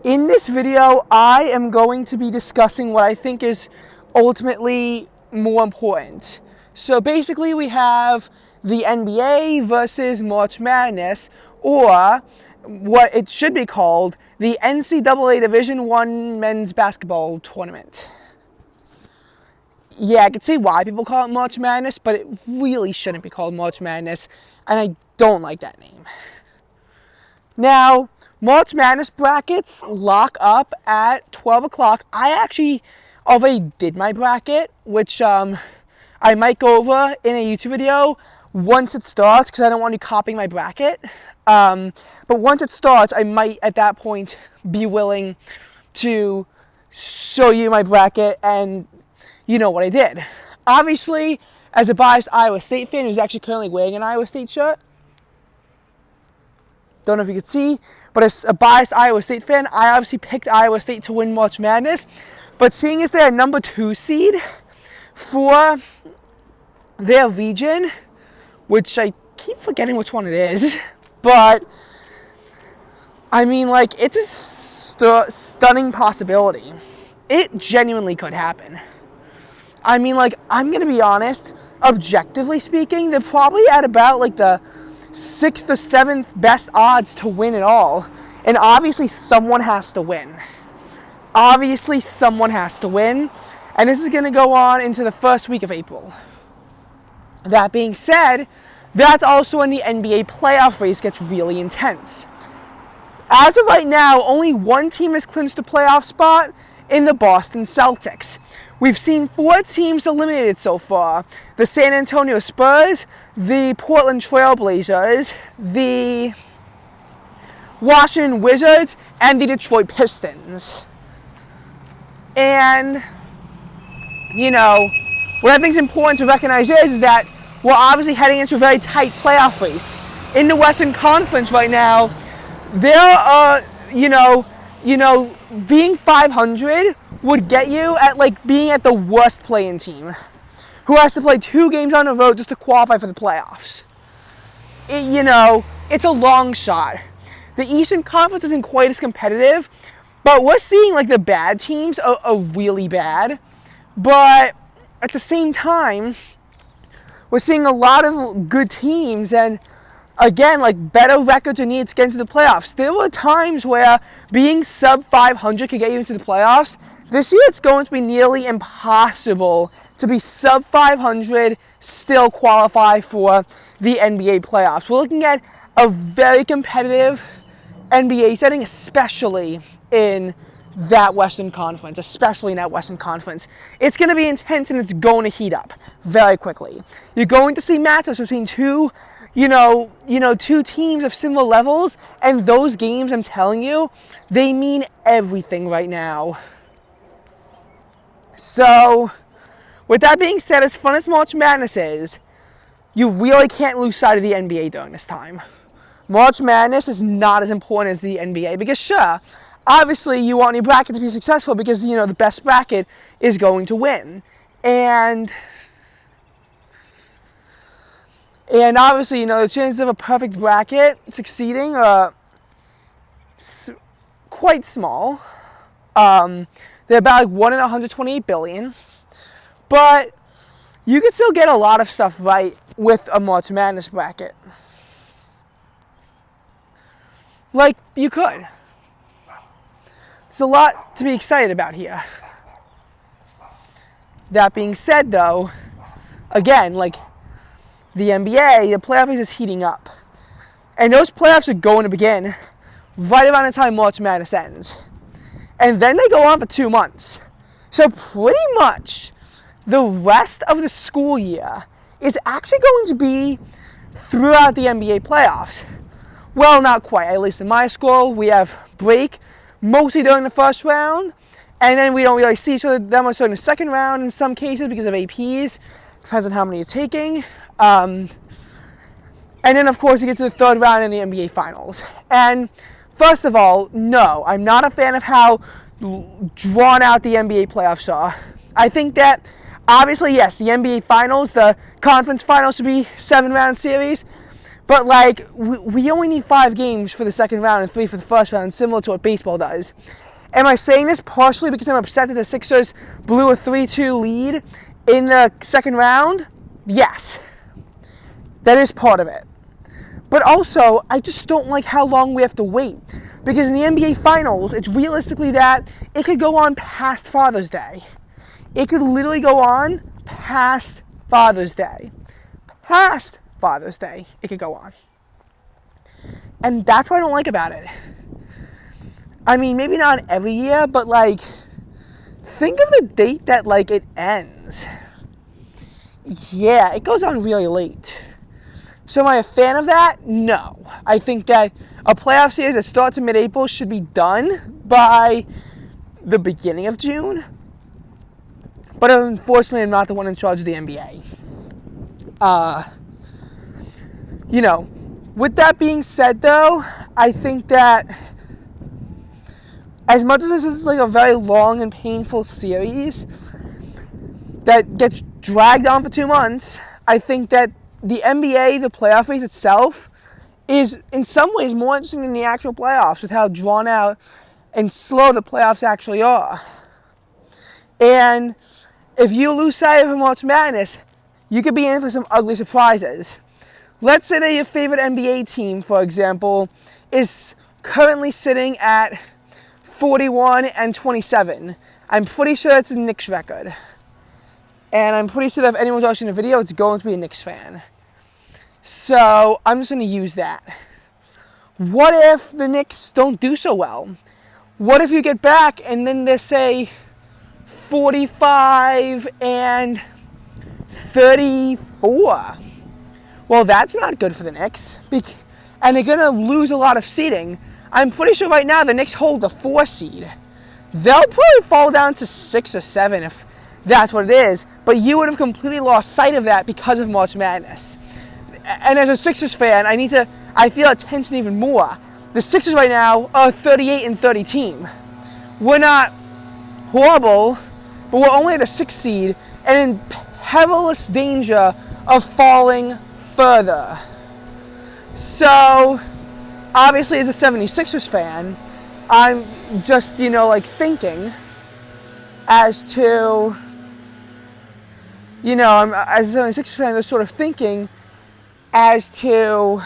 In this video, I am going to be discussing what I think is ultimately more important. So basically we have the NBA versus March Madness, or what it should be called, the NCAA Division I Men's Basketball Tournament. Yeah, I can see why people call it March Madness, but it really shouldn't be called March Madness, and I don't like that name. Now, March Madness brackets lock up at 12 o'clock. I actually already did my bracket, which I might go over in a YouTube video once it starts, because I don't want you copying my bracket. But once it starts, I might at that point be willing to show you my bracket and you know what I did. Obviously, as a biased Iowa State fan who's actually currently wearing an Iowa State shirt, don't know if you could see, but as a biased Iowa State fan, I obviously picked Iowa State to win March Madness. But seeing as they're a number 2 seed for their region, which I keep forgetting which one it is, but I mean, like, it's a stunning possibility. It genuinely could happen. I mean, like, I'm going to be honest, objectively speaking, they're probably at about, like, the 6th or 7th best odds to win it all. And obviously someone has to win. Obviously someone has to win. And this is going to go on into the first week of April. That being said, that's also when the NBA playoff race gets really intense. As of right now, only one team has clinched a playoff spot in the Boston Celtics. We've seen 4 teams eliminated so far. The San Antonio Spurs, the Portland Trail Blazers, the Washington Wizards, and the Detroit Pistons. And, you know, what I think is important to recognize is that we're obviously heading into a very tight playoff race. In the Western Conference right now, there are, being 500 would get you at, like, being at the worst play-in team, who has to play 2 games on the road just to qualify for the playoffs. It's a long shot. The Eastern Conference isn't quite as competitive, but we're seeing, like, the bad teams are really bad. But at the same time, we're seeing a lot of good teams, and again, like, better records are needed to get into the playoffs. There were times where being sub 500 could get you into the playoffs. This year it's going to be nearly impossible to be sub 500, still qualify for the NBA playoffs. We're looking at a very competitive NBA setting, especially in that Western Conference, It's going to be intense, and it's going to heat up very quickly. You're going to see matchups between two teams of similar levels, and those games, I'm telling you, they mean everything right now. So, with that being said, as fun as March Madness is, you really can't lose sight of the NBA during this time. March Madness is not as important as the NBA, because sure, obviously you want your bracket to be successful because, the best bracket is going to win. And obviously, the chances of a perfect bracket succeeding are quite small. They're about like 1 in 128 billion. But you can still get a lot of stuff right with a March Madness bracket. Like, you could. There's a lot to be excited about here. That being said, though, again, like, the NBA, the playoff race is heating up. And those playoffs are going to begin right around the time March Madness ends. And then they go on for 2 months. So pretty much the rest of the school year is actually going to be throughout the NBA playoffs. Well, not quite. At least in my school, we have break mostly during the first round. And then we don't really see each other that much during the second round in some cases because of APs. Depends on how many you're taking. And then, of course, you get to the third round in the NBA Finals. And first of all, no, I'm not a fan of how drawn out the NBA playoffs are. I think that, obviously, yes, the NBA Finals, the conference finals should be 7-round series. But, like, we only need 5 games for the second round and 3 for the first round, similar to what baseball does. Am I saying this partially because I'm upset that the Sixers blew a 3-2 lead in the second round? Yes. That is part of it. But also, I just don't like how long we have to wait. Because in the NBA Finals, it's realistically that it could go on past Father's Day. It could literally go on past Father's Day. Past Father's Day, it could go on. And that's what I don't like about it. I mean, maybe not every year, but, like, think of the date that, like, it ends. Yeah, it goes on really late. So am I a fan of that? No. I think that a playoff series that starts in mid-April should be done by the beginning of June. But unfortunately, I'm not the one in charge of the NBA. You know, with that being said, though, I think that as much as this is like a very long and painful series that gets dragged on for 2 months, I think that the NBA, the playoff race itself, is in some ways more interesting than the actual playoffs with how drawn out and slow the playoffs actually are. And if you lose sight of March Madness, you could be in for some ugly surprises. Let's say that your favorite NBA team, for example, is currently sitting at 41-27. I'm pretty sure that's the Knicks record. And I'm pretty sure that if anyone's watching the video, it's going to be a Knicks fan. So I'm just going to use that. What if the Knicks don't do so well? What if you get back and then they say 45-34? Well, that's not good for the Knicks. And they're going to lose a lot of seeding. I'm pretty sure right now the Knicks hold the 4 seed. They'll probably fall down to 6 or 7 if that's what it is. But you would have completely lost sight of that because of March Madness. And as a Sixers fan, I feel that tension even more. The Sixers right now are a 38-30 team. We're not horrible, but we're only at a 6 seed and in perilous danger of falling further. So, obviously as a 76ers fan, I'm just, thinking as to, as a 76ers fan, I'm just sort of thinking as to,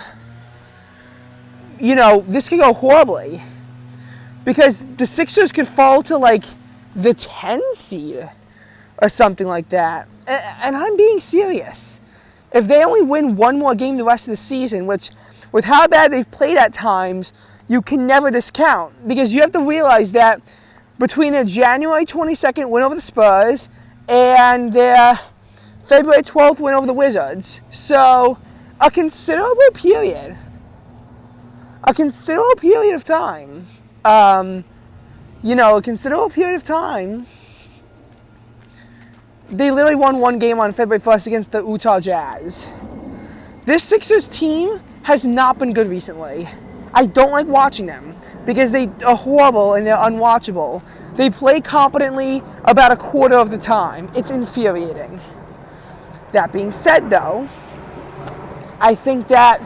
this could go horribly. Because the Sixers could fall to, the 10 seed or something like that. And I'm being serious. If they only win one more game the rest of the season, which, with how bad they've played at times, you can never discount. Because you have to realize that between their January 22nd win over the Spurs and their February 12th win over the Wizards, so a considerable period of time, they literally won one game on February 1st against the Utah Jazz. This Sixers team has not been good recently. I don't like watching them because they are horrible and they're unwatchable. They play competently about a quarter of the time. It's infuriating. That being said, though, I think that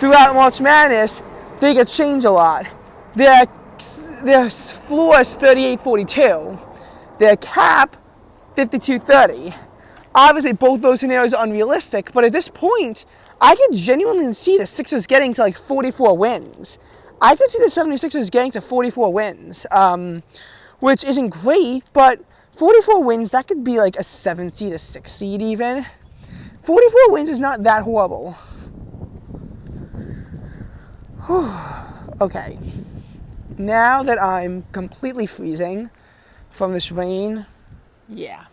throughout March Madness, they could change a lot. Their floor is 38-42. Their cap, 52-30. Obviously, both those scenarios are unrealistic, but at this point, I could genuinely see the Sixers getting to 44 wins. I could see the 76ers getting to 44 wins, which isn't great, but 44 wins, that could be a 7 seed, a 6 seed even. 44 wins is not that horrible. Okay, now that I'm completely freezing from this rain, yeah.